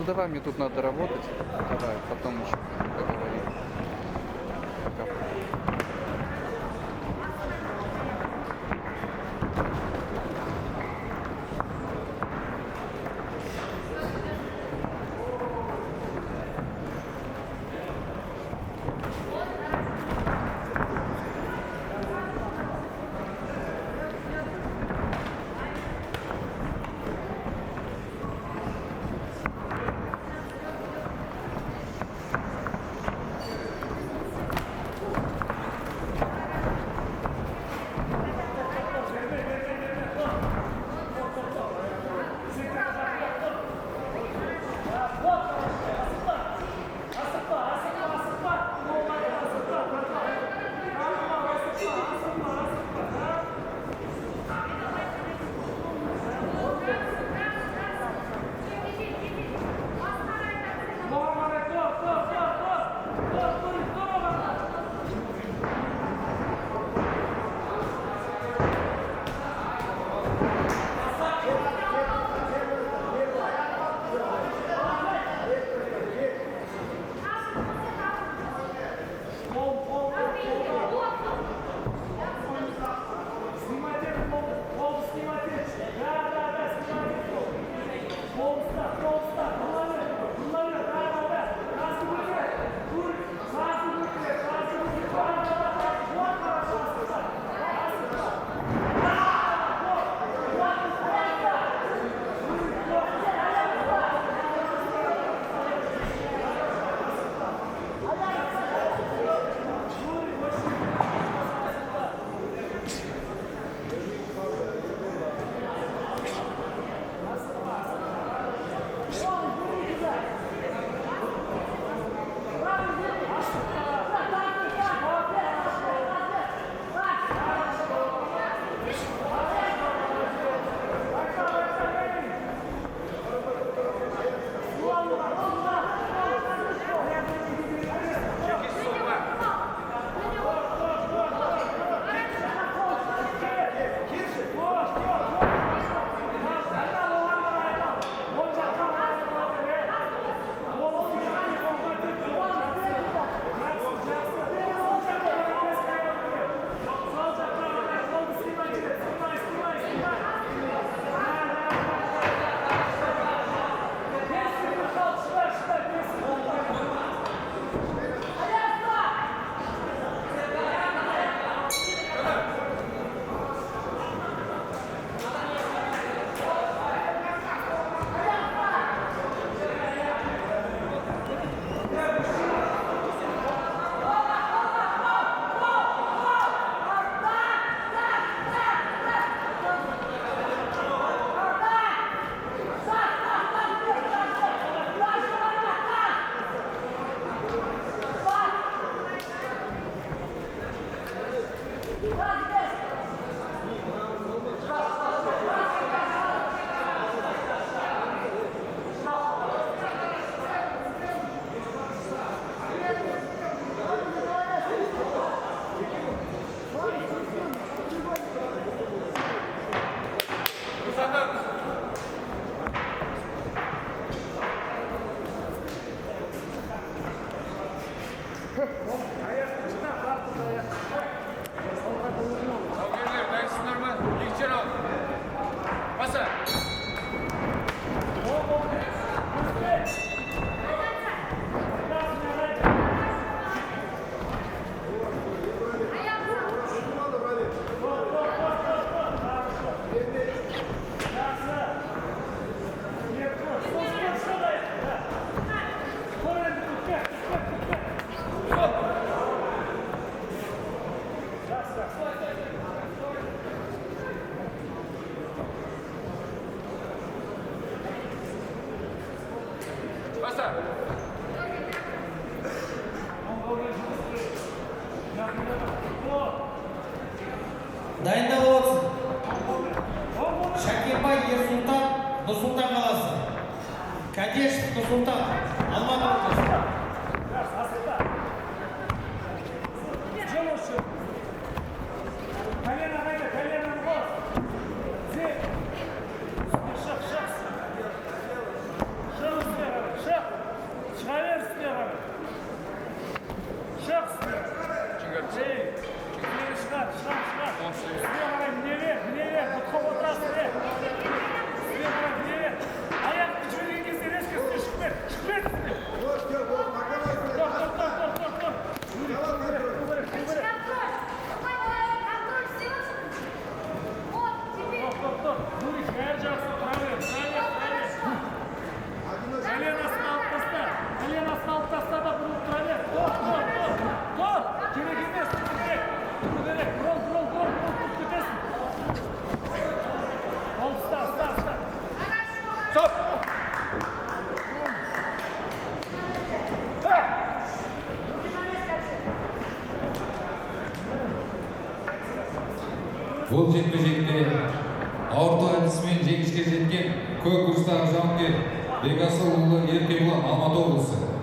давай, мне тут надо работать. Давай, потом еще поговорим. Пока. Дайындап болсын. Шакирбай Ерсултан, Нұрсұлтан қаласы. Кадешев Нұрсұлтан, Алматы облысы. Колено найди, колено в бок. Здесь. Шаг. қарай міне бер, бұтқа отырасың, бе. Үстіне қарай міне бер. Аяқты жіберген кезде резко үстіне шығып бер. Шығып бер үстіне. Тұр. Юрий, тұру керек. Тұр. Юрий, бәрі жақсы, тұра бер. Коленасын алып таста да бұрылып тұра бер. Тұр. Керек емес. Тұру керек. Бұрыл. Кетесің. Ол ұста. Стоп! Бұл жекпе-жекте ауырту әдісімен жеңіске жеткен көк күрестағы жауынгер Бекасылұлы Еркебұлан, Алматы облысы.